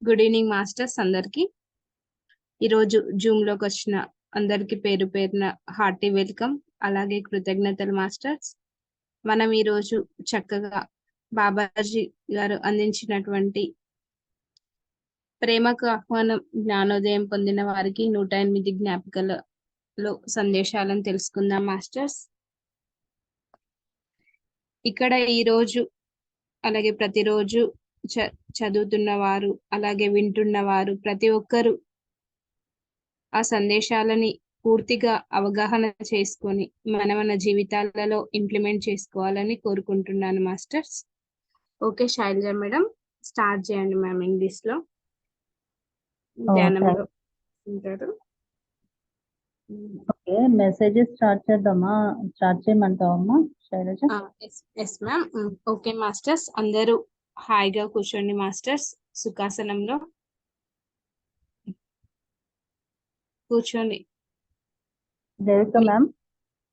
Good evening masters అందరికి. ఈరోజు Zoom లోకి వచ్చిన అందరికి పేరు పేరున హార్టీ వెల్కమ్, అలాగే కృతజ్ఞతలు మాస్టర్స్. మనం ఈరోజు చక్కగా బాబాజీ గారు అందించినటువంటి ప్రేమకు ఆహ్వానం జ్ఞానోదయం పొందిన వారికి 108 జ్ఞాపికలలో సందేశాలను తెలుసుకుందాం మాస్టర్స్. ఇక్కడ ఈరోజు అలాగే ప్రతిరోజు చదువుతున్న వారు అలాగే వింటున్న వారు ప్రతి ఒక్కరు ఆ సందేశాలని పూర్తిగా అవగాహన చేసుకొని మన జీవితాలలో ఇంప్లిమెంట్ చేసుకోవాలని కోరుకుంటున్నాను masters. Okay Shailaja madam, start చేయండి మ్యామ్. ఇంగ్లీష్ లో ధ్యానంలో ఉంటారు. ఓకే, మెసేజెస్ స్టార్ట్ చేద్దామా? స్టార్ట్ చేయమంటావమ్మా Shailaja? Yes ma'am. Okay masters, అందరూ హాయిగా కూర్చోండి మాస్టర్స్. సుఖాసనంలో కూర్చొని దేవిక మ్యామ్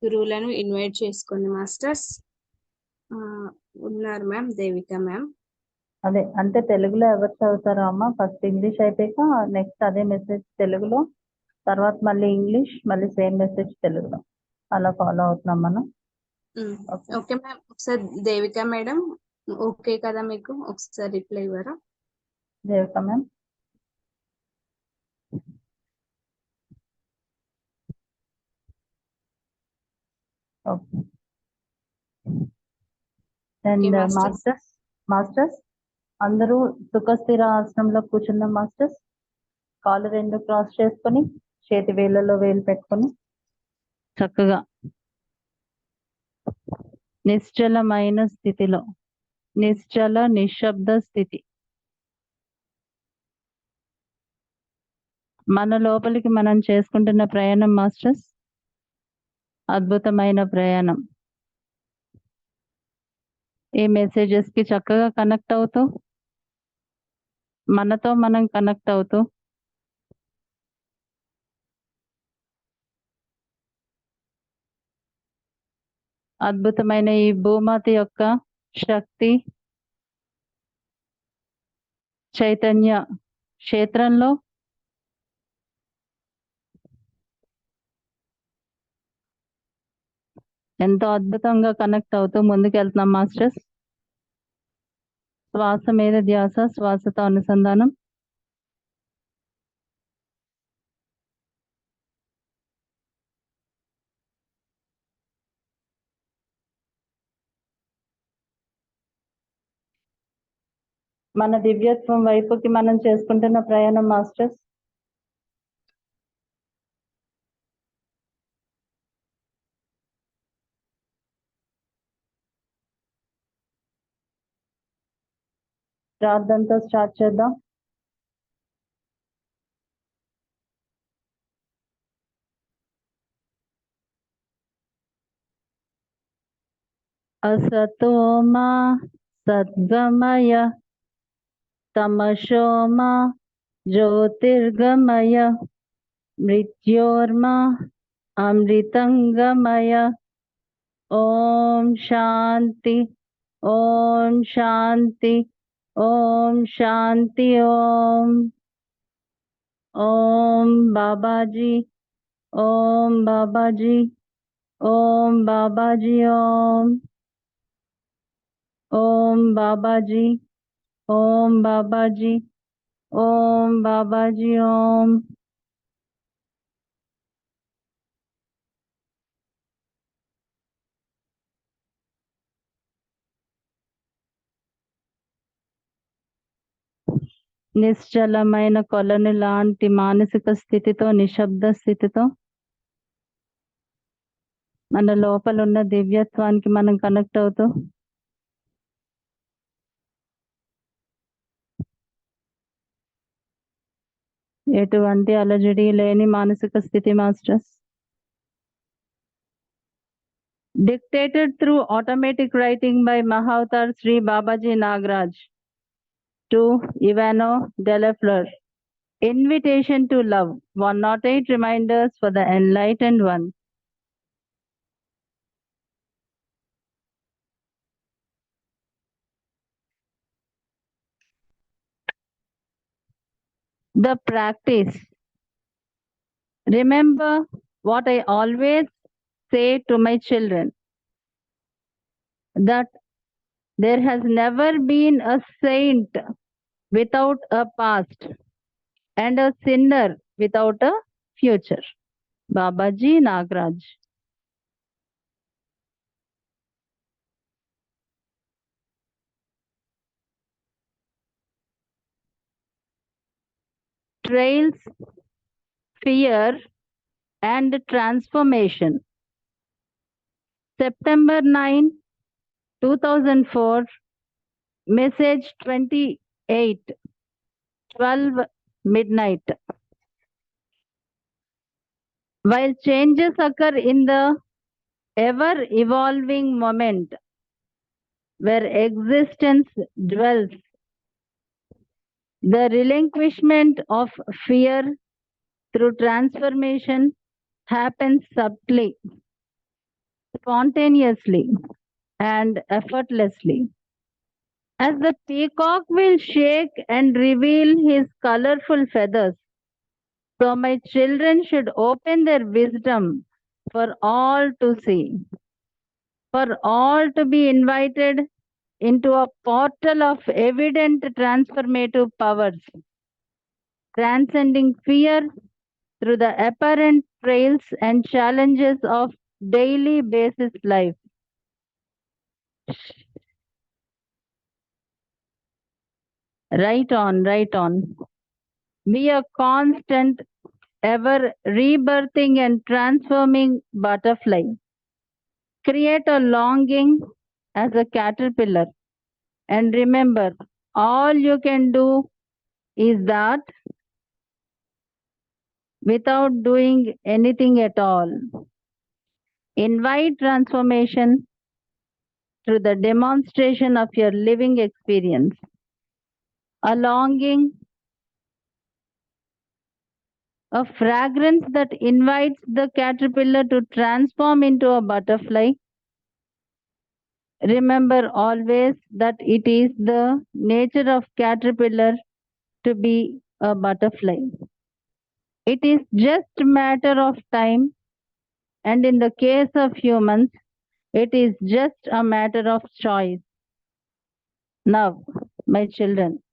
గురువులను ఇన్వైట్ చేసుకోండి మాస్టర్స్. ఉన్నారు మ్యామ్, దేవిక మ్యామ్. అదే అంటే తెలుగులో ఎవరు చదువుతారో అమ్మ? ఫస్ట్ ఇంగ్లీష్ అయిపోయాక నెక్స్ట్ అదే మెసేజ్ తెలుగులో, తర్వాత మళ్ళీ ఇంగ్లీష్, మళ్ళీ సేమ్ మెసేజ్ తెలుగులో, అలా ఫాలో అవుతున్నాం మనం. Okay ma'am. ఒకసారి దేవిక మేడం ఓకే కదా మీకు? ఒకసారి రిప్లై ఇవ్వరా? Devika ma'am okay. And masters అందరూ సుఖస్థిర ఆసనంలో కూర్చున్నాం మాస్టర్స్. కాళ్ళు రెండు క్రాస్ చేసుకొని చేతి వేళ్ళలో వేలు పెట్టుకొని చక్కగా నిశ్చలమైన స్థితిలో, నిశ్చల నిశ్శబ్ద స్థితి, మన లోపలికి మనం చేసుకుంటున్న ప్రయాణం మాస్టర్స్ అద్భుతమైన ప్రయాణం. ఈ మెసేజెస్ కి చక్కగా కనెక్ట్ అవుతూ, మనతో మనం కనెక్ట్ అవుతూ అద్భుతమైన ఈ భూమాత యొక్క శక్తి చైతన్య క్షేత్రంలో ఎంతో అద్భుతంగా కనెక్ట్ అవుతూ ముందుకెళ్తున్నాం మాస్టర్స్. శ్వాస మీద ధ్యాస, శ్వాసతో అనుసంధానం. మన దివ్యత్వం వైపుకి మనం చేసుకుంటున్న ప్రయాణం మాస్టర్స్ ప్రార్థనతో స్టార్ట్ చేద్దాం. असतो मा सद्गमय, तमसो मा ज्योतिर्गमय, मृत्योर्मा अमृतंगमय. ओम शांति, ओम शांति, ओम शांति. ओम ओम बाबाजी, ओम बाबाजी, ओम बाबाजी. ओम ओम बाबाजी, ओम बाबाजी, ओम बाबाजी. ओम నిశ్చలమైన కొలని లాంటి మానసిక స్థితితో, నిశ్శబ్ద స్థితితో మన లోపల ఉన్న దివ్యత్వానికి మనం కనెక్ట్ అవుతూ ఎటువంటి అలజడి లేని మానసిక స్థితి masters. Dictated through automatic writing by Mahavatar Sri Babaji Nagraj to Ivano Delafleur. Invitation to love. 108 reminders for the enlightened one. The practice. Remember what I always say to my children, that there has never been a saint without a past and a sinner without a future. Babaji Nagraj. Trails, fear, and transformation. September 9, 2004, message 28, 12 midnight. While changes occur in the ever evolving moment where existence dwells, the relinquishment of fear through transformation happens subtly, spontaneously, and effortlessly. As the peacock will shake and reveal his colorful feathers, so my children should open their wisdom for all to see, for all to be invited into a portal of evident transformative powers, transcending fear through the apparent trails and challenges of daily basis life. Right on, right on. Be a constant, ever rebirthing and transforming butterfly. Create a longing as a caterpillar. And remember, all you can do is that without doing anything at all. Invite transformation through the demonstration of your living experience. A longing, a fragrance that invites the caterpillar to transform into a butterfly. Remember always that it is the nature of caterpillar to be a butterfly. It is just a matter of time, and in the case of humans, it is just a matter of choice. Now, my children,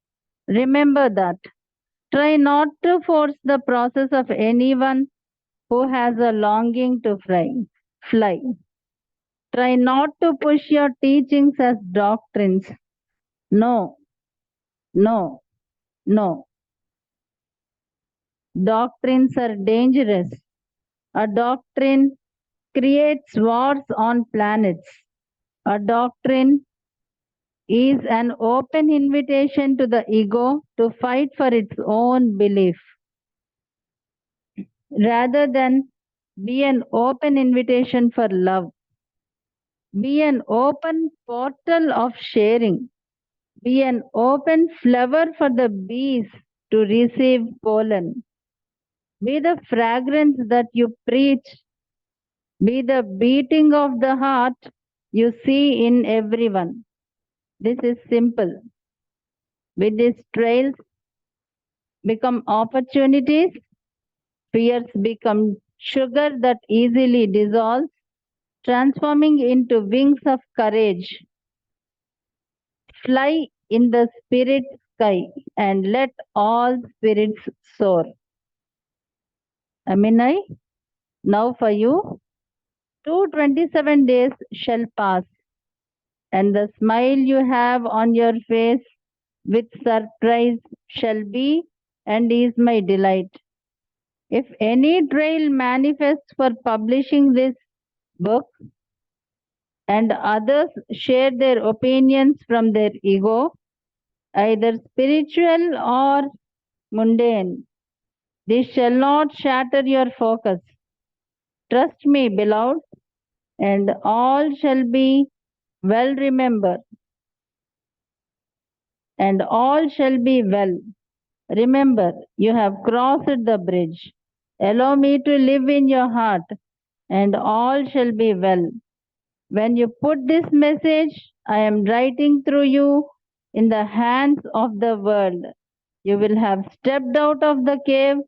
remember that. Try not to force the process of anyone who has a longing to fly. Try not to push your teachings as doctrines. No, no, no. Doctrines are dangerous. A doctrine creates wars on planets. A doctrine is an open invitation to the ego to fight for its own belief, rather than be an open invitation for love. Be an open portal of sharing. Be an open flower for the bees to receive pollen. Be the fragrance that you preach. Be the beating of the heart you see in everyone. This is simple. With these trails become opportunities, fears become sugar that easily dissolves, transforming into wings of courage. Fly in the spirit sky and let all spirits soar. Aminai, now for you, 227 days shall pass, and the smile you have on your face with surprise shall be and is my delight. If any trail manifests for publishing this book, and others share their opinions from their ego, either spiritual or mundane, this shall not shatter your focus. Trust me, beloved, and all shall be well remembered, and all shall be well. Remember, you have crossed the bridge. Allow me to live in your heart, and all shall be well. When you put this message, I am writing through you in the hands of the world. You will have stepped out of the cave.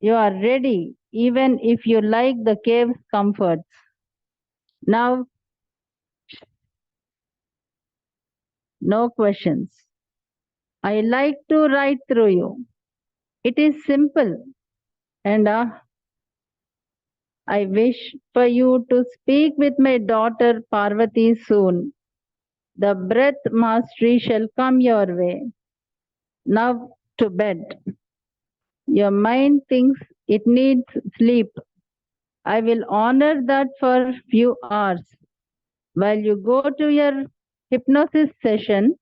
You are ready, even if you like the cave's comforts. Now, no questions. I like to ride through you. It is simple, and I wish for you to speak with my daughter Parvati soon. The breath mastery shall come your way. Now to bed. Your mind thinks it needs sleep. I will honor that for few hours. While you go to your hypnosis session,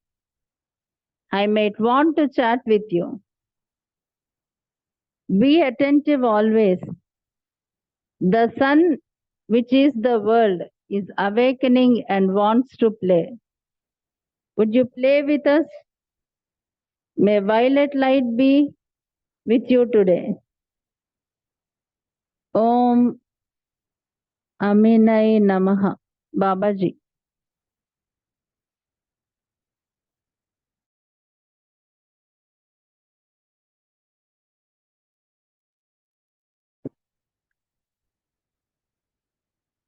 I might want to chat with you. Be attentive always. The sun, which is the world, is awakening and wants to play. Would you play with us? May violet light be with you today. Om Aminai Namaha. Babaji.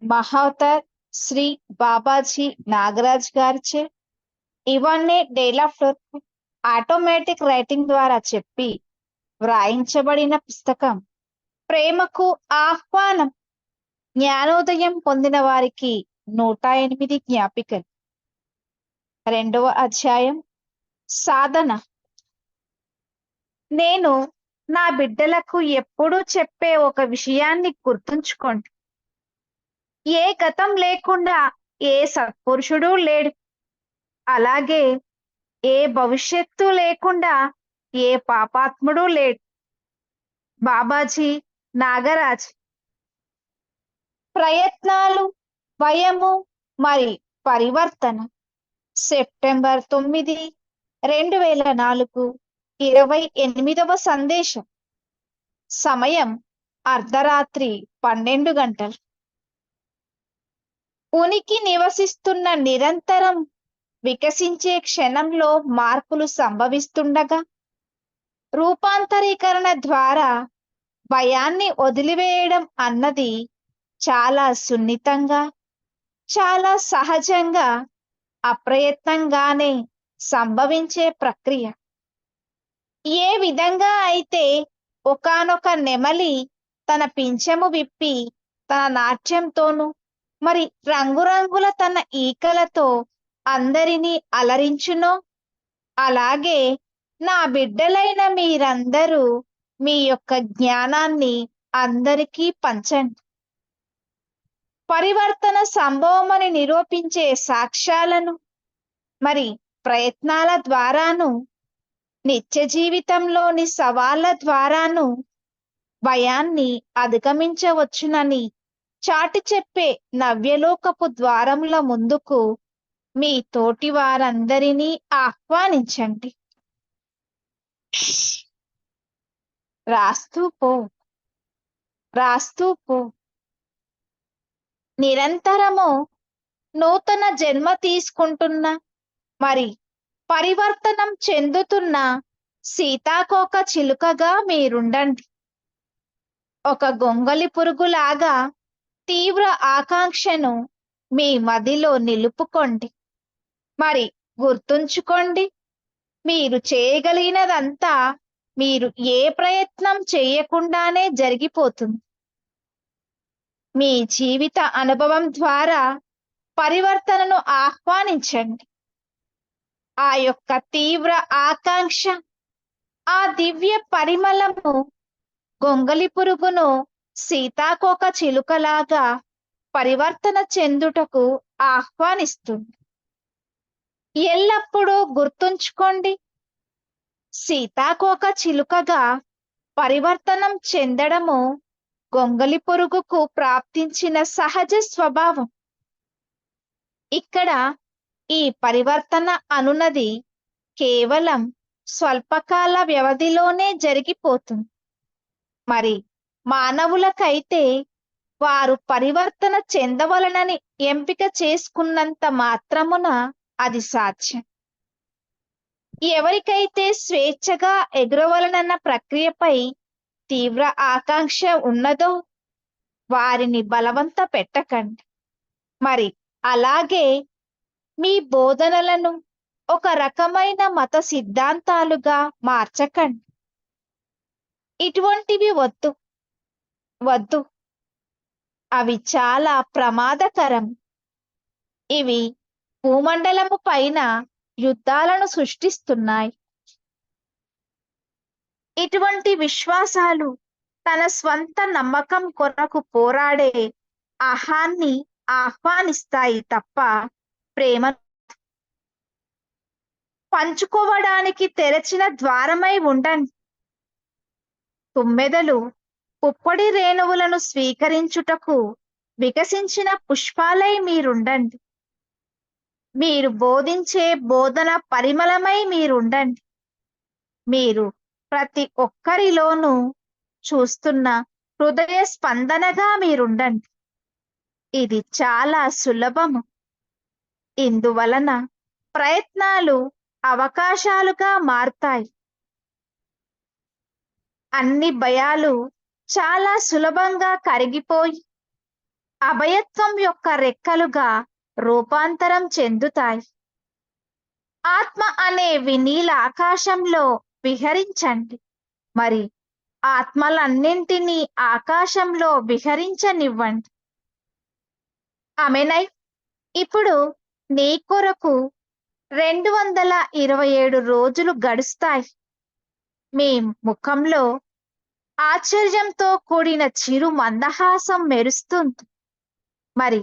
Mahavatar Shri Babaji Nagaraj గారిచే ఇవన్నీ డేలాఫ్లోర్ automatic writing ద్వారా చెప్పి వ్రాయించబడిన పుస్తకం ప్రేమకు ఆహ్వానం. జ్ఞానోదయం పొందిన వారికి 108 జ్ఞాపికలు. 2వ అధ్యాయం సాధన. నేను నా బిడ్డలకు ఎప్పుడూ చెప్పే ఒక విషయాన్ని గుర్తుంచుకోండి. ఏ గతం లేకుండా ఏ సత్పురుషుడు లేడు. అలాగే ఏ భవిష్యత్తు లేకుండా ఏ పాపాత్ముడు లేడు. బాబాజీ నాగరాజ్. ప్రయత్నాలు, భయము మరి పరివర్తన. సెప్టెంబర్ 9, 2004. 28వ సందేశం. సమయం అర్ధరాత్రి 12 గంటలు. ఉనికి నివసిస్తున్న నిరంతరం వికసించే క్షణంలో మార్పులు సంభవిస్తుండగా రూపాంతరీకరణ ద్వారా భయాన్ని వదిలివేయడం అన్నది చాలా సున్నితంగా, చాలా సహజంగా, అప్రయత్నంగానే సంభవించే ప్రక్రియ. ఏ విధంగా అయితే ఒకానొక నెమలి తన పింఛము విప్పి తన నాట్యంతోనూ మరి రంగురంగుల తన ఈకలతో అందరినీ అలరించునో, అలాగే నా బిడ్డలైన మీరందరూ మీ యొక్క జ్ఞానాన్ని అందరికీ పంచండి. పరివర్తన సంభవమని నిరూపించే సాక్ష్యాలను మరి ప్రయత్నాల ద్వారాను, నిత్య జీవితంలోని సవాళ్ల ద్వారాను భయాన్ని అధిగమించవచ్చునని చాటి చెప్పే నవ్యలోకపు ద్వారముల ముందుకు మీ తోటి వారందరినీ ఆహ్వానించండి. రాస్తూ పో, రాస్తూ పో. నిరంతరము నూతన జన్మ తీసుకుంటున్న మరి పరివర్తనం చెందుతున్న సీతాకోక చిలుకగా మీరుండండి. ఒక గొంగలి పురుగులాగా తీవ్ర ఆకాంక్షను మీ మదిలో నిలుపుకోండి. మరి గుర్తుంచుకోండి, మీరు చేయగలిగినదంతా మీరు ఏ ప్రయత్నం చేయకుండానే జరిగిపోతుంది. మీ జీవిత అనుభవం ద్వారా పరివర్తనను ఆహ్వానించండి. ఆ యొక్క తీవ్ర ఆకాంక్ష, ఆ దివ్య పరిమళము గొంగలి పురుగును సీతాకోక చిలుకలాగా పరివర్తన చెందుటకు ఆహ్వానిస్తుంది. ఎల్లప్పుడూ గుర్తుంచుకోండి, సీతాకోక చిలుకగా పరివర్తనం చెందడము గొంగలి పురుగుకు ప్రాప్తించిన సహజ స్వభావం. ఇక్కడ ఈ పరివర్తన అనున్నది కేవలం స్వల్పకాల వ్యవధిలోనే జరిగిపోతుంది. మరి మానవులకైతే వారు పరివర్తన చెందవలనని ఎంపిక చేసుకున్నంత మాత్రమున అది సాధ్యం. ఎవరికైతే స్వేచ్ఛగా ఎగురవలనన్న ప్రక్రియపై తీవ్ర ఆకాంక్ష ఉన్నదో వారిని బలవంత పెట్టకండి. మరి అలాగే మీ బోధనలను ఒక రకమైన మత సిద్ధాంతాలుగా మార్చకండి. ఇటువంటివి వద్దు వద్దు. అవి చాలా ప్రమాదకరం. ఇవి భూమండలము పైన యుద్ధాలను సృష్టిస్తున్నాయి. ఇటువంటి విశ్వాసాలు తన స్వంత నమ్మకం కొరకు పోరాడే ఆహాన్ని ఆహ్వానిస్తాయి తప్ప ప్రేమ పంచుకోవడానికి తెరచిన ద్వారమై ఉండండి. తుమ్మెదలు పుప్పొడి రేణువులను స్వీకరించుటకు వికసించిన పుష్పాలై మీరుండండి. మీరు బోధించే బోధన పరిమళమై మీరుండండి. మీరు ప్రతి ఒక్కరిలోనూ చూస్తున్న హృదయ స్పందనగా మీరుండండి. ఇది చాలా సులభము. ఇందువలన ప్రయత్నాలు అవకాశాలుగా మారుతాయి. అన్ని భయాలు చాలా సులభంగా కరిగిపోయి అభయత్వం యొక్క రెక్కలుగా రూపాంతరం చెందుతాయి. ఆత్మ అనే వినీల ఆకాశంలో విహరించండి. మరి ఆత్మలన్నింటినీ ఆకాశంలో విహరించనివ్వండి. ఆమెనై ఇప్పుడు నీ కొరకు 227 రోజులు గడుస్తాయి. మీ ముఖంలో ఆశ్చర్యంతో కూడిన చిరు మందహాసం మెరుస్తుంది. మరి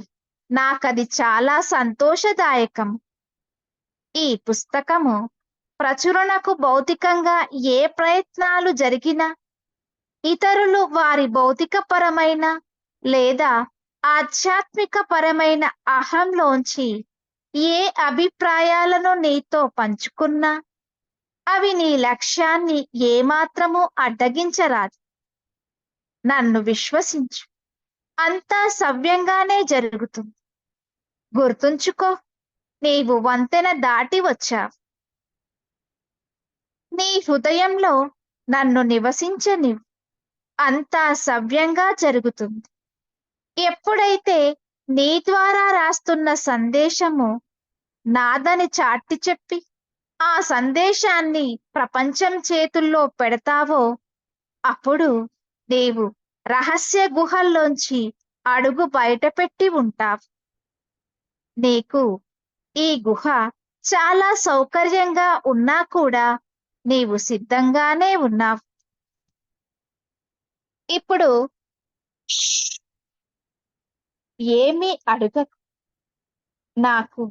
నాకది చాలా సంతోషదాయకం. ఈ పుస్తకము ప్రచురణకు భౌతికంగా ఏ ప్రయత్నాలు జరిగినా ఇతరులు వారి భౌతికపరమైన లేదా ఆధ్యాత్మిక పరమైన అహంలోంచి ఏ అభిప్రాయాలను నీతో పంచుకున్నా అవి నీ లక్ష్యాన్ని ఏమాత్రమూ అడ్డగించరాదు. నన్ను విశ్వసించు, అంతా సవ్యంగానే జరుగుతుంది. గుర్తుంచుకో, నీవు వంతెన దాటి వచ్చావు. నీ హృదయంలో నన్ను నివసించనివ్వు, అంతా సవ్యంగా జరుగుతుంది. ఎప్పుడైతే నీ ద్వారా రాస్తున్న సందేశము నాదని చాటి చెప్పి ఆ సందేశాన్ని ప్రపంచం చేతుల్లో పెడతావో అప్పుడు నీవు రహస్య గుహల్లోంచి అడుగు బయటపెట్టి ఉంటావు. నీకు ఈ గుహ చాలా సౌకర్యంగా ఉన్నా కూడా నీవు సిద్ధంగానే ఉన్నావు. ఇప్పుడు ఏమీ అడగకు. నాకు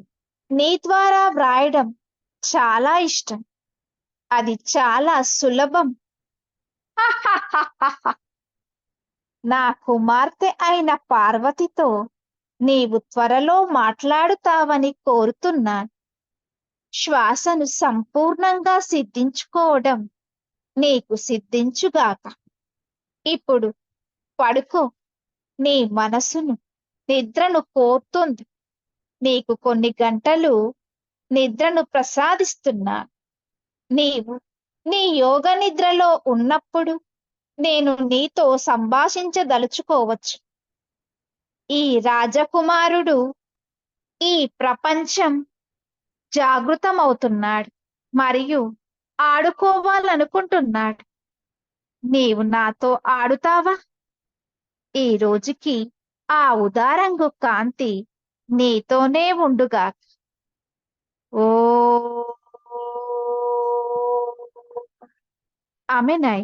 నీ ద్వారా వ్రాయడం చాలా ఇష్టం. అది చాలా సులభం. నా కుమార్తె అయిన పార్వతితో నీవు త్వరలో మాట్లాడుతావని కోరుతున్నాను. శ్వాసను సంపూర్ణంగా సిద్ధించుకోవడం నీకు సిద్ధించుగాక. ఇప్పుడు పడుకో. నీ మనసును నిద్రను కోరుతుంది. నీకు కొన్ని గంటలు నిద్రను ప్రసాదిస్తున్నాను. నీవు నీ యోగ నిద్రలో ఉన్నప్పుడు నేను నీతో సంభాషించదలుచుకోవచ్చు. ఈ రాజకుమారుడు ఈ ప్రపంచం జాగృతమవుతున్నాడు మరియు ఆడుకోవాలనుకుంటున్నాడు. నీవు నాతో ఆడుతావా? ఈ రోజుకి ఆ ఉదారంగు కాంతి నీతోనే ఉండుగాక. ఓ ఆమెనై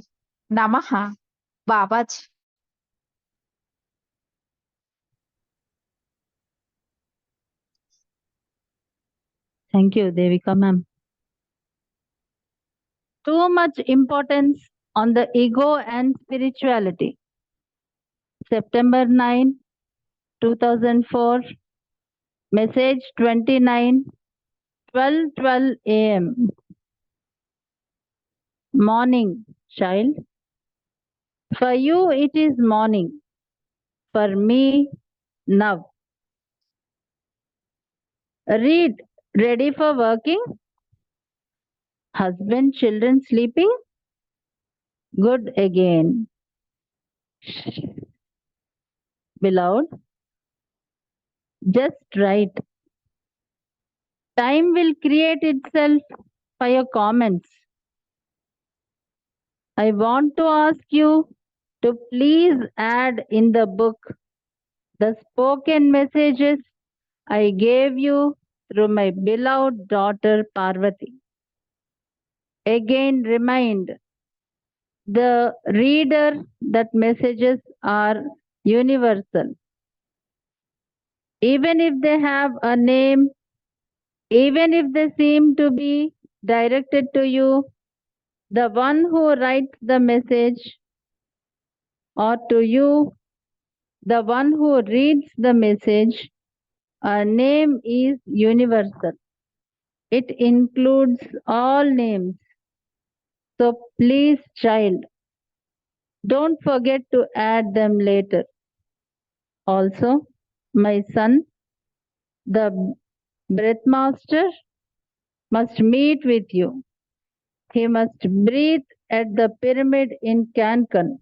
నమః. Babaji. Thank you, Devika ma'am. Too much importance on the ego and spirituality. September 9, 2004. Message 29, 12:12 a.m. Morning, child. For you it is morning. For me, now. Read. Ready for working? Husband, children sleeping? Good again. Beloved, just right. Time will create itself for your comments. I want to ask you to please add in the book the spoken messages I gave you through my beloved daughter Parvati. Again, remind the reader that messages are universal. Even if they have a name, even if they seem to be directed to you, the one who writes the message, or to you, the one who reads the message, a name is universal. It includes all names. So please, child, don't forget to add them later. Also, my son, the breath master, must meet with you. He must breathe at the pyramid in Cancun.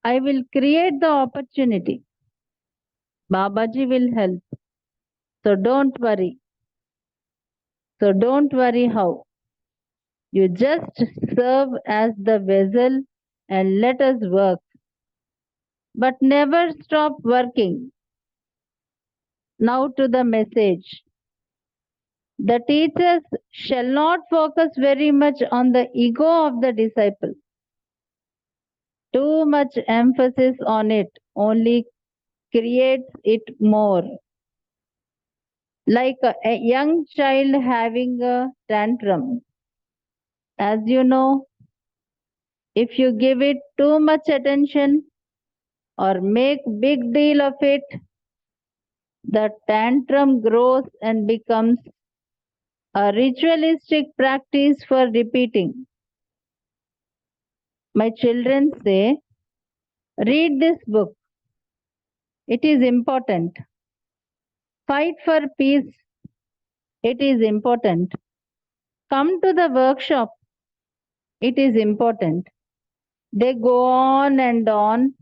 I will create the opportunity. Babaji will help. So don't worry. So don't worry how. You just serve as the vessel and let us work. But never stop working. Now to the message. The teachers shall not focus very much on the ego of the disciple. Too much emphasis on it only creates it more. Like a young child having a tantrum. As you know, if you give it too much attention or make big deal of it, the tantrum grows and becomes a ritualistic practice for repeating. My children say, read this book. It is important. Fight for peace. It is important. Come to the workshop. It is important. They go on and on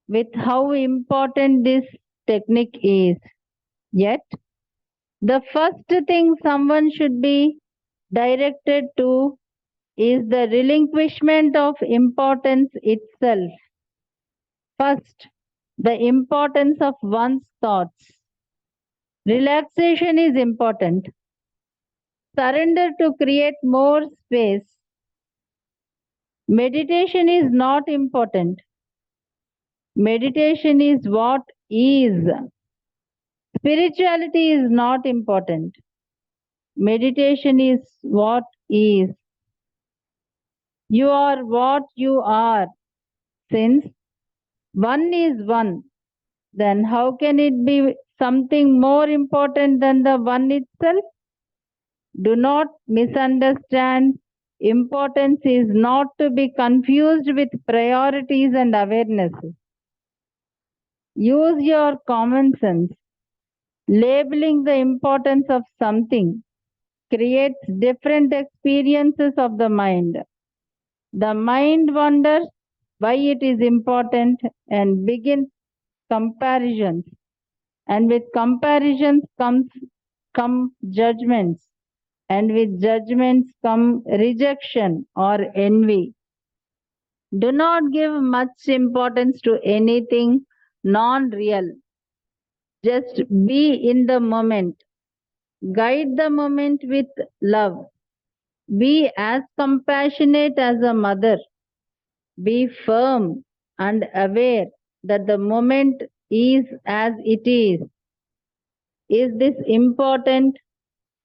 with how important this technique is. Yet, the first thing someone should be directed to is the relinquishment of importance itself. First, the importance of one's thoughts. Relaxation is important. Surrender to create more space. Meditation is not important. Meditation is what is. Spirituality is not important. Meditation is what is. You are what you are. Since one is one, then how can it be something more important than the one itself? Do not misunderstand. Importance is not to be confused with priorities and awarenesses. Use your common sense. Labeling the importance of something creates different experiences of the mind. The mind wonders why it is important and begins comparisons. And with comparisons come judgments. And with judgments come rejection or envy. Do not give much importance to anything non-real. Just be in the moment. Guide the moment with love. Be as compassionate as a mother. Be firm and aware that the moment is as it is. Is this important?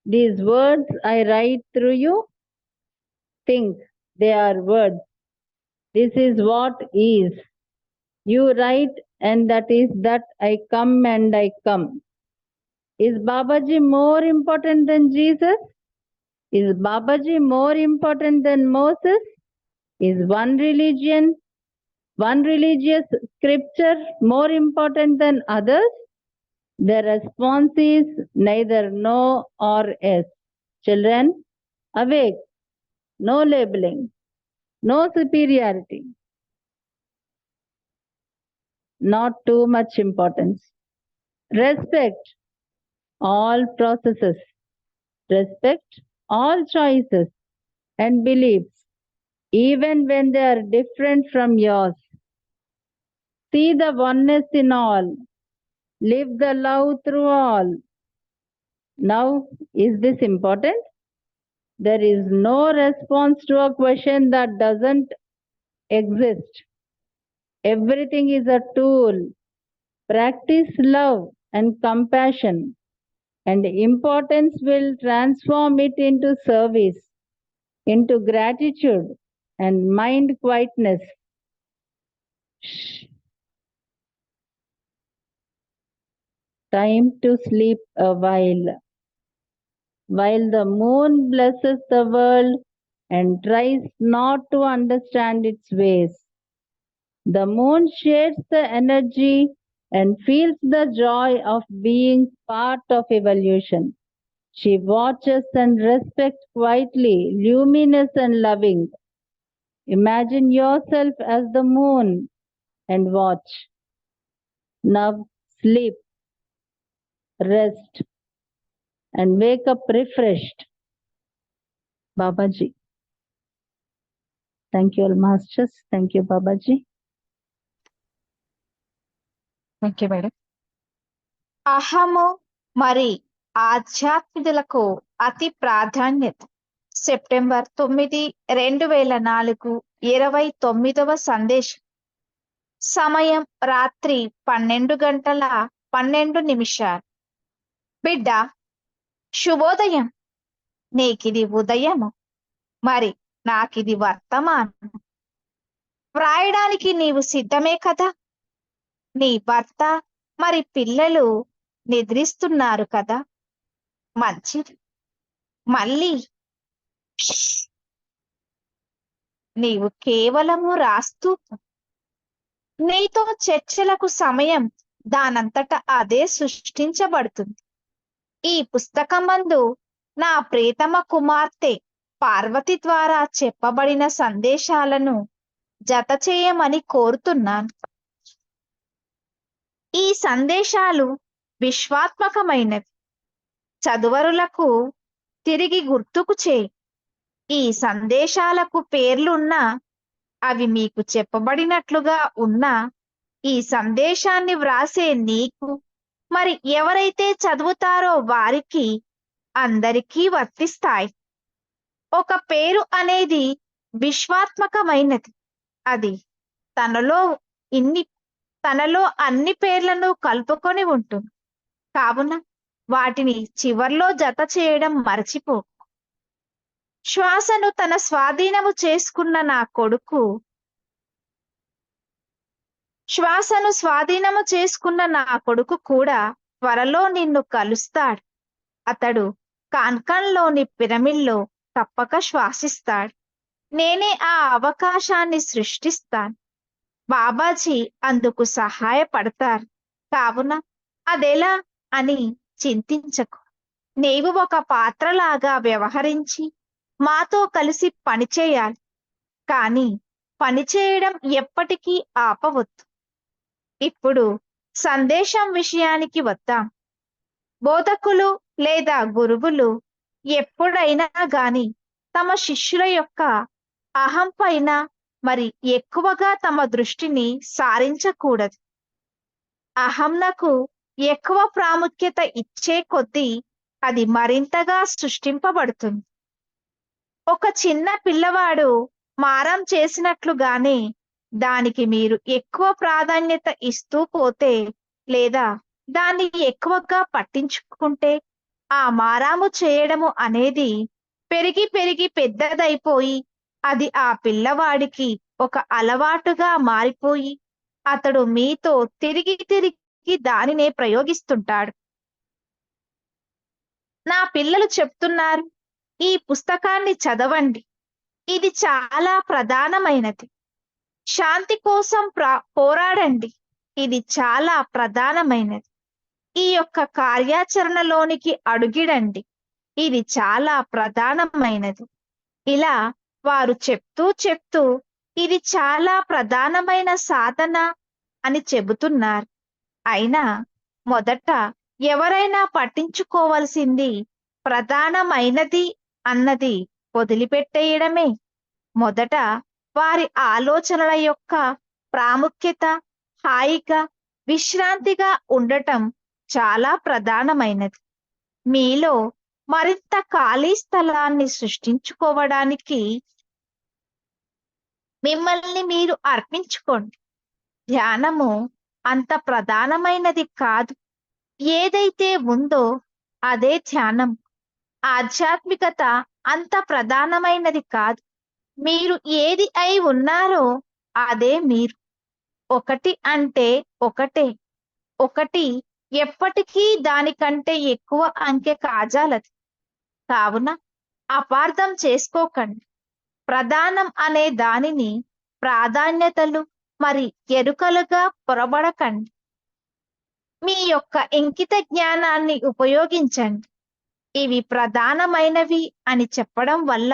These words I write through you? Think they are words. This is what is. You write, and that is that I come and I come. Is Babaji more important than Jesus? Is Babaji more important than Moses? Is one religious scripture more important than others? The response is neither no or yes. Children, awake, no labeling, no superiority, not too much importance. Respect all processes, respect all choices and beliefs, even when they are different from yours. See the oneness in all, live the love through all. Now, is this important? There is no response to a question that doesn't exist. Everything is a tool. Practice love and compassion, and importance will transform it into service, into gratitude and mind quietness. Shh. Time to sleep a while the moon blesses the world and tries not to understand its ways. The moon shares the energy and feels the joy of being part of evolution. She watches and respects quietly, luminous and loving. Imagine yourself as the moon and watch. Now sleep, rest, and wake up refreshed. Babaji. Thank you all masters. Thank you, Babaji. Thank you madam. అహము మరి ఆధ్యాత్మికులకు అతి ప్రాధాన్యత. September 9, 2004, 29వ సందేశం. సమయం రాత్రి 12:12. బిడ్డ, శుభోదయం. నీకిది ఉదయము, మరి నాకిది వర్తమానం. వ్రాయడానికి నీవు సిద్ధమే కదా? నీ భర్త మరి పిల్లలు నిద్రిస్తున్నారు కదా? మంచిది. మళ్ళీ నీవు కేవలము రాస్తూ నీతో చర్చలకు సమయం దానంతట అదే సృష్టించబడుతుంది. ఈ పుస్తకమందు నా ప్రియతమ కుమార్తె పార్వతి ద్వారా చెప్పబడిన సందేశాలను జత చేయమని కోరుతున్నాను. ఈ సందేశాలు విశ్వాత్మకమైనవి. చదువరులకు తిరిగి గుర్తుకు చేయి. ఈ సందేశాలకు పేర్లున్నా అవి మీకు చెప్పబడినట్లుగా ఉన్నా ఈ సందేశాన్ని వ్రాసే నీకు మరి ఎవరైతే చదువుతారో వారికి అందరికీ వర్తిస్తాయి. ఒక పేరు అనేది విశ్వాత్మకమైనది. అది తనలో అన్ని పేర్లను కలుపుకొని ఉంటుంది. కావున వాటిని చివర్లో జత చేయడం మర్చిపో. శ్వాసను తన స్వాధీనము చేసుకున్న నా కొడుకు కూడా త్వరలో నిన్ను కలుస్తాడు. అతడు కాన్కన్లోని పిరమిడ్లో తప్పక శ్వాసిస్తాడు. నేనే ఆ అవకాశాన్ని సృష్టిస్తాను. బాబాజీ అందుకు సహాయపడతారు. కావున అదెలా అని చింతించకు. నీవు ఒక పాత్రలాగా వ్యవహరించి మాతో కలిసి పనిచేయాలి. కానీ పనిచేయడం ఎప్పటికీ ఆపవద్దు. ఇప్పుడు సందేశం విషయానికి వద్దాం. బోధకులు లేదా గురువులు ఎప్పుడైనా గాని తమ శిష్యుల యొక్క అహం పైన మరి ఎక్కువగా తమ దృష్టిని సారించకూడదు. అహంనకు ఎక్కువ ప్రాముఖ్యత ఇచ్చే కొద్దీ అది మరింతగా సృష్టింపబడుతుంది. ఒక చిన్న పిల్లవాడు మారం చేసినట్లుగానే దానికి మీరు ఎక్కువ ప్రాధాన్యత ఇస్తూ పోతే లేదా దాన్ని ఎక్కువగా పట్టించుకుంటే ఆ మారాము చేయడము అనేది పెరిగి పెరిగి పెద్దదైపోయి అది ఆ పిల్లవాడికి ఒక అలవాటుగా మారిపోయి అతడు మీతో తిరిగి తిరిగి దానినే ప్రయోగిస్తుంటాడు. నా పిల్లలు చెప్తున్నారు, ఈ పుస్తకాన్ని చదవండి, ఇది చాలా ప్రధానమైనది. శాంతి కోసం పోరాడండి, ఇది చాలా ప్రధానమైనది. ఈ యొక్క కార్యాచరణలోనికి అడుగిడండి, ఇది చాలా ప్రధానమైనది. ఇలా వారు చెప్తూ ఇది చాలా ప్రధానమైన సాధన అని చెబుతున్నారు. అయినా మొదట ఎవరైనా పట్టించుకోవలసింది ప్రధానమైనది అన్నది వదిలిపెట్టేయడమే. మొదట వారి ఆలోచనల యొక్క ప్రాముఖ్యత హాయిగా విశ్రాంతిగా ఉండటం చాలా ప్రధానమైనది. మీలో మరింత ఖాళీ స్థలాన్ని సృష్టించుకోవడానికి మిమ్మల్ని మీరు అర్పించుకోండి. ధ్యానము అంత ప్రధానమైనది కాదు. ఏదైతే ఉందో అదే ధ్యానం. ఆధ్యాత్మికత అంత ప్రధానమైనది కాదు. మీరు ఏది అయి ఉన్నారో అదే మీరు. ఒకటి అంటే ఒకటే. ఒకటి ఎప్పటికీ దానికంటే ఎక్కువ అంకె కాజాలది. కావున అపార్థం చేసుకోకండి. ప్రధానం అనే దానిని ప్రాధాన్యతలు మరి ఎరుకలుగా పొరబడకండి. మీ యొక్క ఇంకిత జ్ఞానాన్ని ఉపయోగించండి. ఇవి ప్రధానమైనవి అని చెప్పడం వల్ల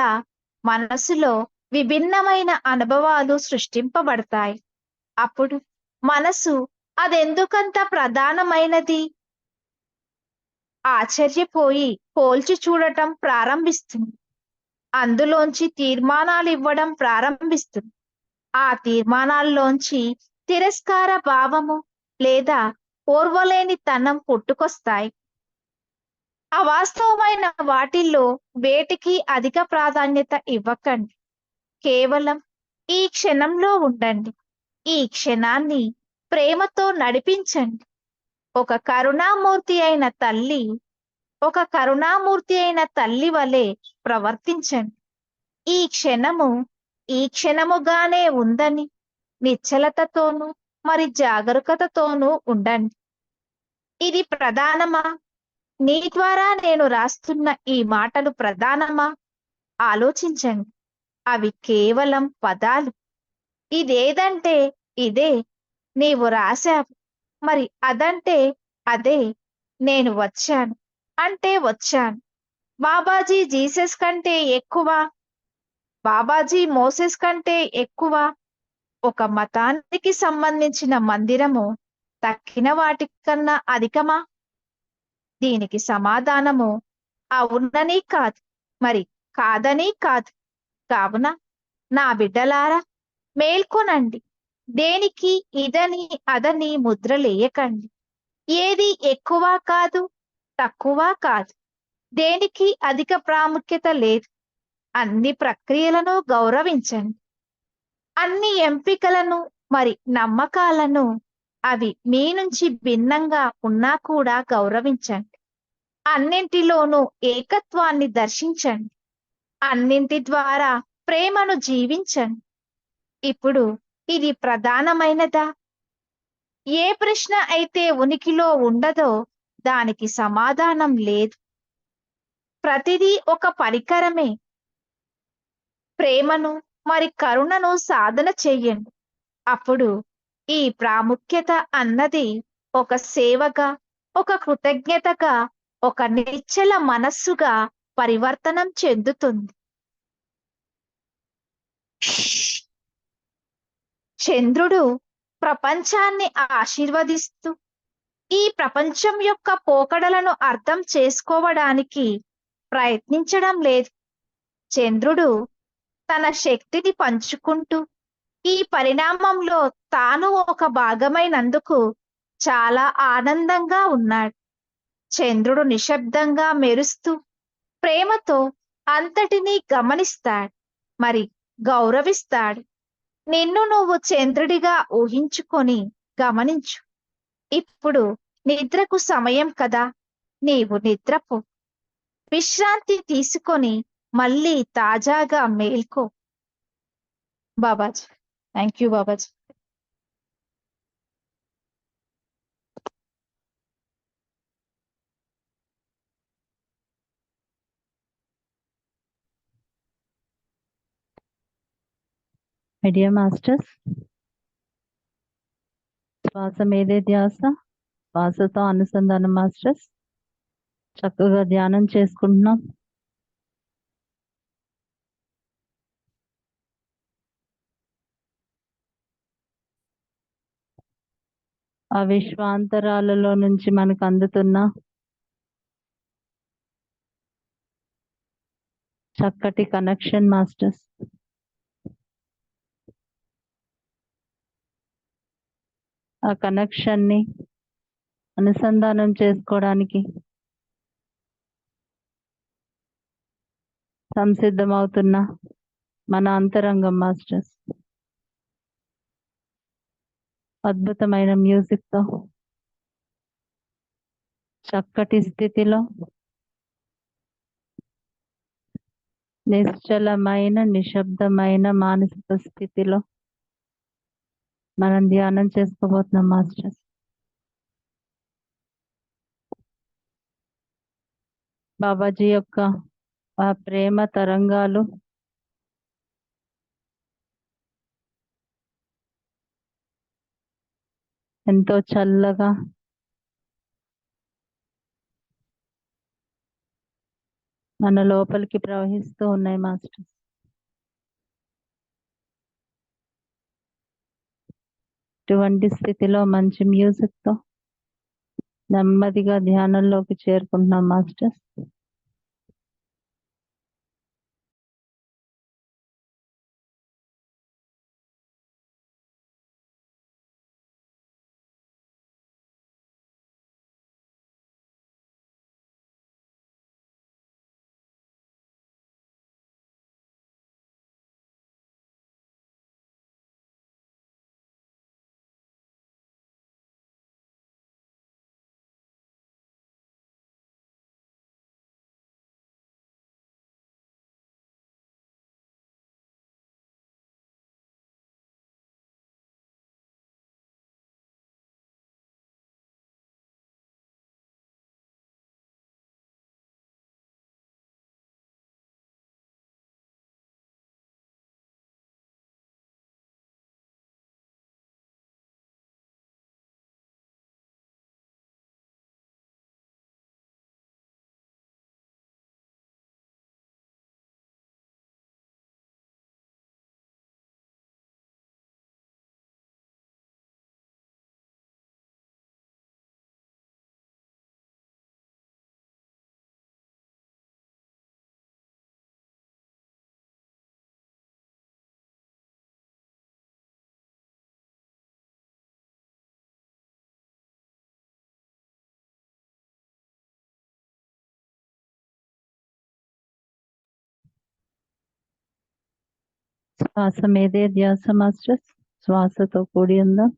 మనసులో విభిన్నమైన అనుభవాలు సృష్టింపబడతాయి. అప్పుడు మనసు అదెందుకంత ప్రధానమైనది ఆశ్చర్యపోయి పోల్చి చూడటం ప్రారంభిస్తుంది. అందులోంచి తీర్మానాలు ఇవ్వడం ప్రారంభిస్తుంది. ఆ తీర్మానాల్లోంచి తిరస్కార భావము లేదా ఓర్వలేని తనం పుట్టుకొస్తాయి. అవాస్తవమైన వాటిల్లో వేటికి అధిక ప్రాధాన్యత ఇవ్వకండి. కేవలం ఈ క్షణంలో ఉండండి. ఈ క్షణాన్ని ప్రేమతో నడిపించండి. ఒక కరుణామూర్తి అయిన తల్లి వలె ప్రవర్తించండి. ఈ క్షణముగానే ఉందని నిశ్చలతతోనూ మరి జాగరూకతతోనూ ఉండండి. ఇది ప్రధానమా? నీ ద్వారా నేను రాస్తున్న ఈ మాటలు ప్రధానమా? ఆలోచించండి. అవి కేవలం పదాలు. ఇదేదంటే ఇదే నీవు రాశావు, మరి అదంటే అదే నేను వచ్చాను అంటే వచ్చాను. బాబాజీ జీసస్ కంటే ఎక్కువ, బాబాజీ మోసెస్ కంటే ఎక్కువ. ఒక మతానికి సంబంధించిన మందిరము తక్కిన వాటికన్నా అధికమా? దీనికి సమాధానము అవునని కాదు, మరి కాదని కాదు. కావున నా బిడ్డలారా మేల్కొనండి. దేనికి ఇదని అదని ముద్రలేయకండి. ఏది ఎక్కువ కాదు, తక్కువ కాదు. దేనికి అధిక ప్రాముఖ్యత లేదు. అన్ని ప్రక్రియలను గౌరవించండి. అన్ని ఎంపికలను మరి నమ్మకాలను అవి మీ నుంచి భిన్నంగా ఉన్నా కూడా గౌరవించండి. అన్నింటిలోనూ ఏకత్వాన్ని దర్శించండి. అన్నింటి ద్వారా ప్రేమను జీవించండి. ఇప్పుడు ఇది ప్రధానమైనదా? ఏ ప్రశ్న అయితే ఉనికిలో ఉండదో దానికి సమాధానం లేదు. ప్రతిదీ ఒక పరికరమే. ప్రేమను మరి కరుణను సాధన చెయ్యండి. అప్పుడు ఈ ప్రాముఖ్యత అన్నది ఒక సేవగా, ఒక కృతజ్ఞతగా, ఒక నిశ్చల మనస్సుగా పరివర్తనం చెందుతుంది. చంద్రుడు ప్రపంచాన్ని ఆశీర్వదిస్తూ ఈ ప్రపంచం యొక్క పోకడలను అర్థం చేసుకోవడానికి ప్రయత్నించడం లేదు. చంద్రుడు తన శక్తిని పంచుకుంటూ ఈ పరిణామంలో తాను ఒక భాగమైనందుకు చాలా ఆనందంగా ఉన్నాడు. చంద్రుడు నిశ్శబ్దంగా మెరుస్తూ ప్రేమతో అంతటినీ గమనిస్తాడు, మరి గౌరవిస్తాడు. నిన్ను నువ్వు చంద్రుడిగా ఊహించుకొని గమనించు. ఇప్పుడు నిద్రకు సమయం కదా, నీవు నిద్రపో. విశ్రాంతి తీసుకొని మళ్ళీ తాజాగా మేల్కో. Babaji, thank you Babaji. My dear masters, శ్వాస మీదే ధ్యాస, శ్వాసతో అనుసంధానం మాస్టర్స్. చక్కగా ధ్యానం చేసుకుంటున్నాం. ఆ విశ్వాంతరాలలో నుంచి మనకు అందుతున్న చక్కటి కనెక్షన్ మాస్టర్స్. ఆ కనెక్షన్ ని అనుసంధానం చేసుకోవడానికి సంసిద్ధమవుతున్న మన అంతరంగం మాస్టర్స్ అద్భుతమైన మ్యూజిక్ తో చక్కటి స్థితిలో నిశ్చలమైన నిశ్శబ్దమైన మానసిక స్థితిలో మనం ధ్యానం చేసుకోబోతున్నాం మాస్టర్స్. బాబాజీ యొక్క ఆ ప్రేమ తరంగాలు ఎంతో చల్లగా మన లోపలికి ప్రవహిస్తూ ఉన్నాయి మాస్టర్స్. ఇటువంటి స్థితిలో మంచి మ్యూజిక్ తో నెమ్మదిగా ధ్యానంలోకి చేరుకుంటున్నాం మాస్టర్స్. శ్వాస మీదే ధ్యాస మాస్టర్స్. శ్వాసతో కూడి ఉందాం.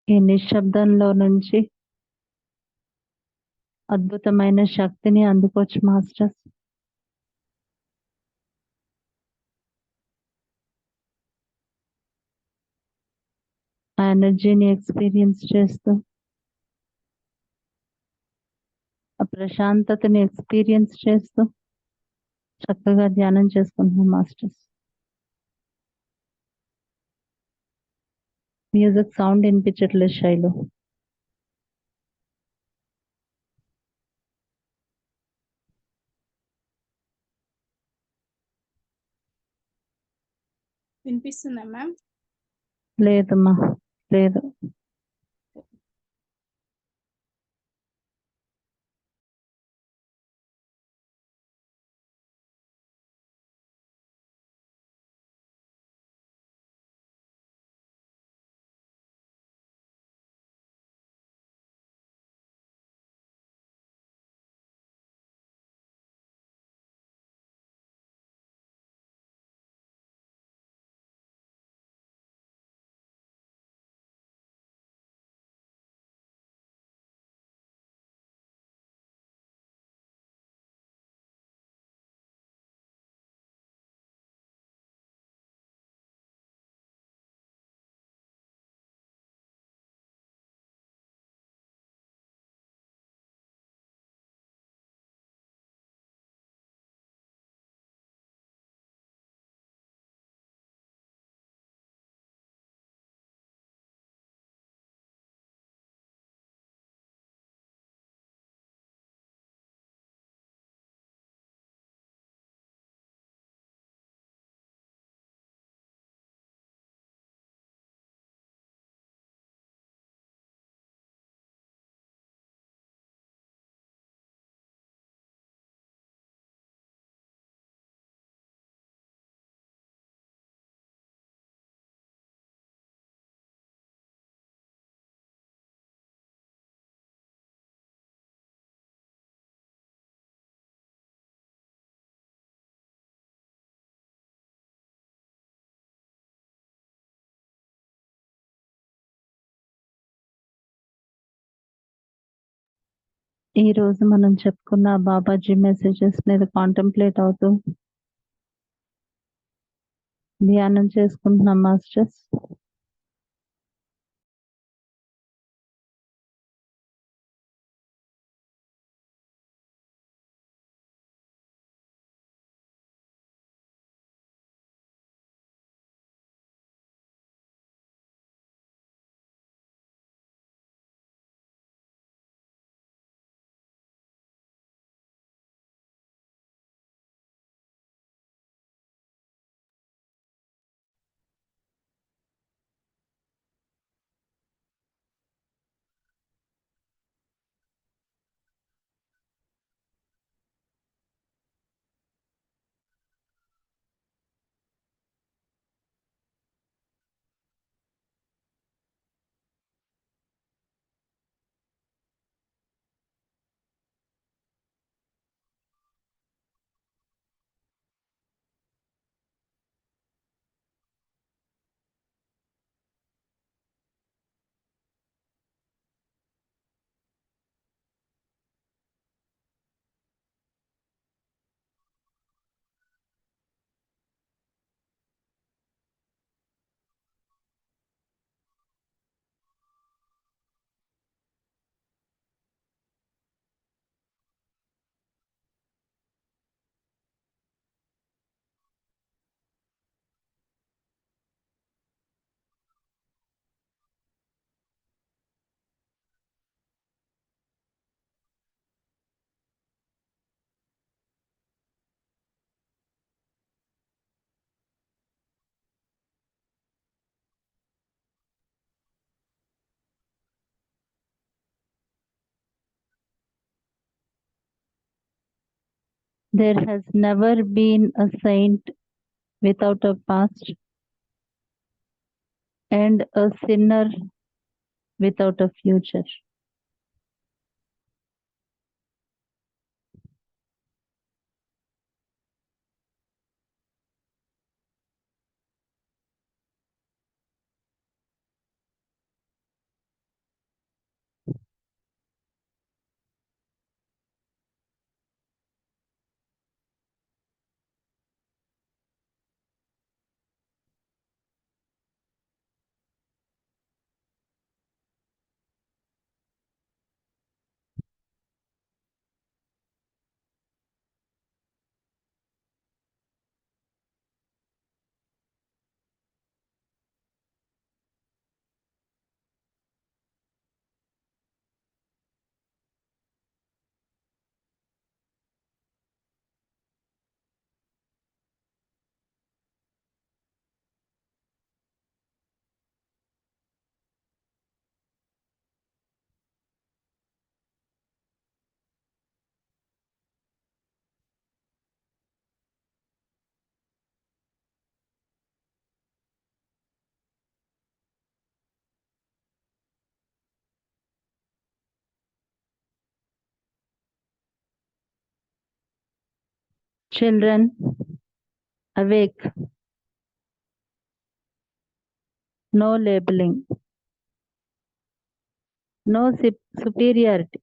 ఈ నిశ్శబ్దంలో నుంచి అద్భుతమైన శక్తిని అందుకోవచ్చు మాస్టర్స్. ఆ ఎనర్జీని ఎక్స్పీరియన్స్ చేస్తూ ఆ ప్రశాంతతని ఎక్స్పీరియన్స్ చేస్తూ చక్కగా ధ్యానం చేసుకుంటున్నాం మాస్టర్స్. మ్యూజిక్ సౌండ్ వినిపించట్లేదు శైలు. వినిపిస్తుందా మ్యామ్? లేదమ్మా, లేదు. ఈ రోజు మనం చెప్పుకున్న బాబాజీ మెసేజెస్ మీద కాంటెంప్లేట్ అవుతూ ధ్యానం చేసుకుంటున్నాం masters. There has never been a saint without a past and a sinner without a future. Children, awake. No labeling. No superiority.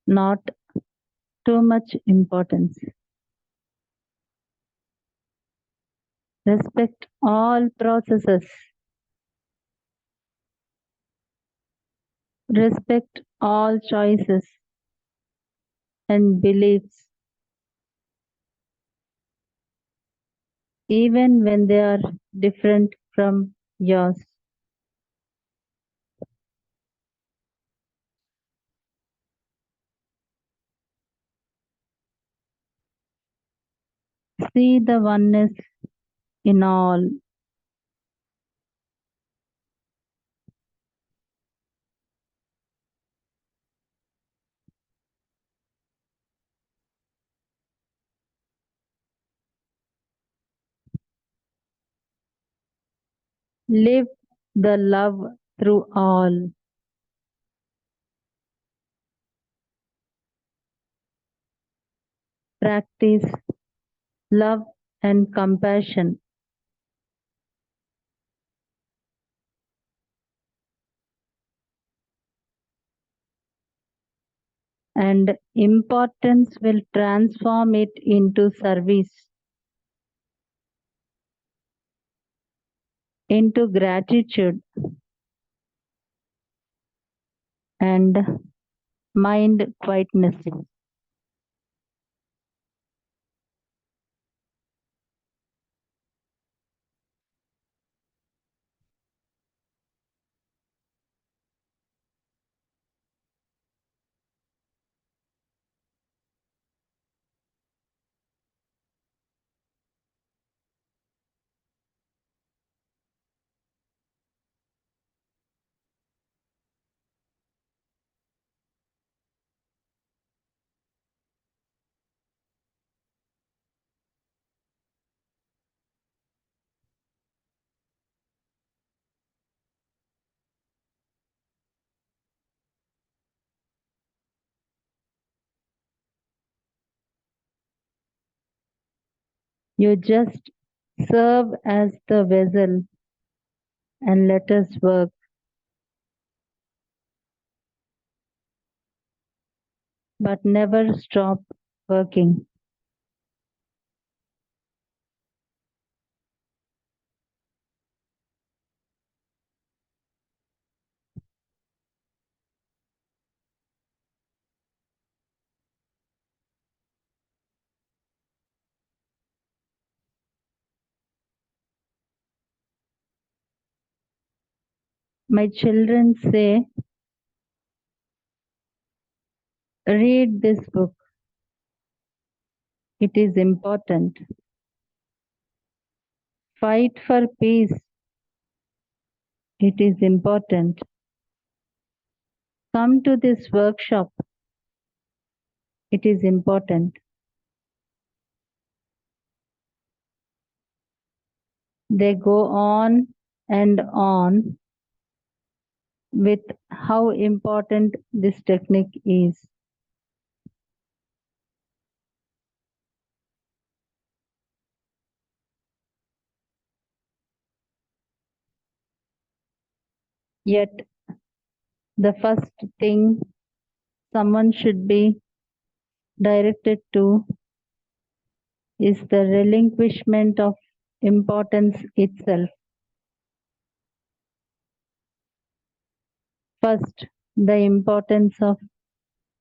Not too much importance. Respect all processes. Respect all choices and beliefs, even when they are different from yours. See the oneness in all. Live the love through all. Practice love and compassion. And importance will transform it into service, into gratitude, and mind quietness. You just serve as the vessel and let us work. But never stop working. My children say, read this book. It is important. Fight for peace. It is important. Come to this workshop. It is important. They go on and on with how important this technique is. Yet, the first thing someone should be directed to is the relinquishment of importance itself. First, the importance of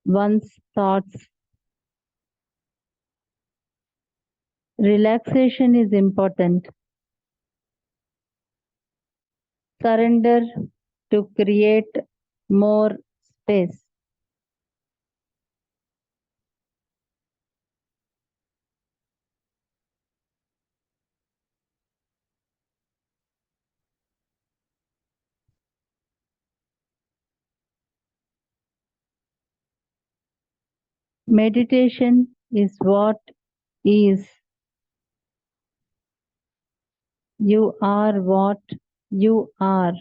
one's thoughts. Relaxation is important. Surrender to create more space. Meditation is what is. You are what you are.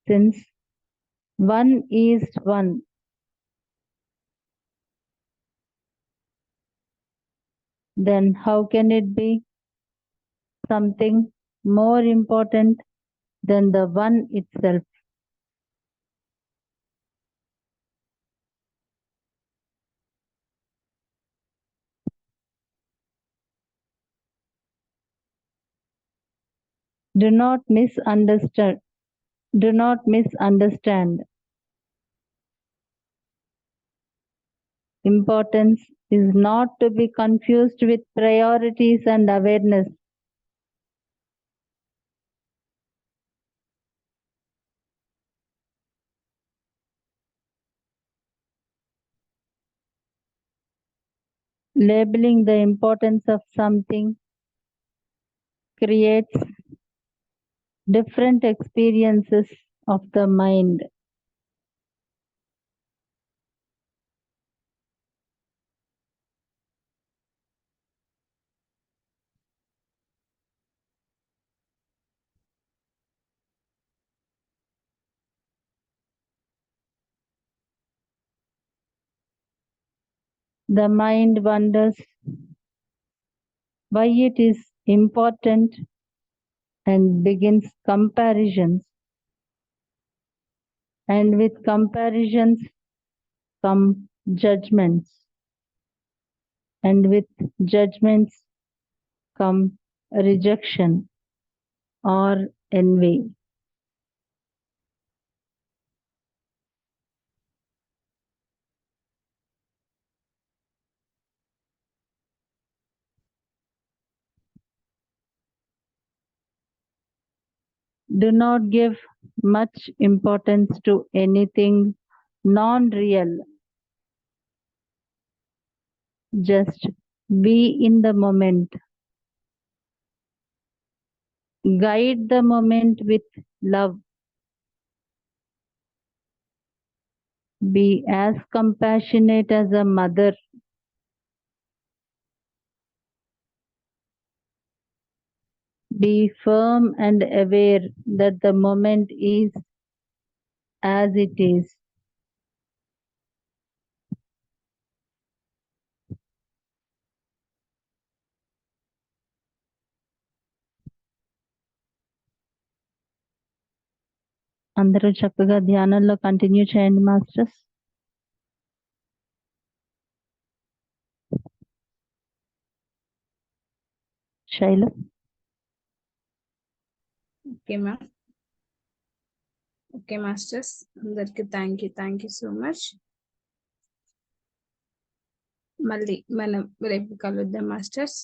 Since one is one, then how can it be something more important than the one itself? Do not misunderstand. Do not misunderstand. Importance is not to be confused with priorities and awareness. Labeling the importance of something creates different experiences of the mind. The mind wonders why it is important and begins comparisons. And with comparisons come judgments. And with judgments come rejection or envy. Do not give much importance to anything non-real. Just be in the moment. Guide the moment with love. Be as compassionate as a mother. Be firm and aware that the moment is as it is. అందరూ చక్కగా ధ్యానంలో continue చేయండి masters. Shailu. Okay ma'am. Okay masters, అందరికి thank you so much. మళ్ళీ మనం రేపు కలుద్దాం masters.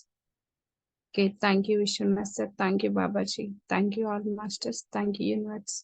Okay, thank you Vishwanath sir, thank you Babaji, thank you all masters, thank you universe.